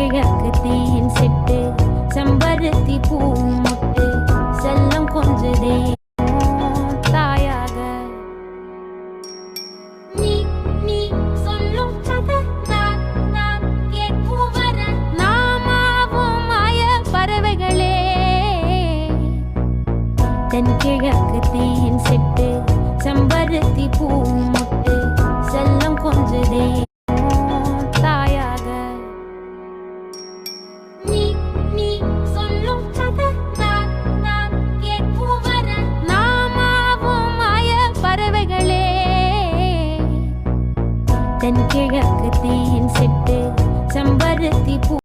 தென்கிழக்கு தேன் சிட்டு செம்பருத்தி பூ முட்டு செல்லம் கொஞ்சதே தாயாக. நீ நீ சொல்லும் கதை நான் நான் கேட்கும் வர நாமாவும் மாய பறவைகளே தென்கிழக்கு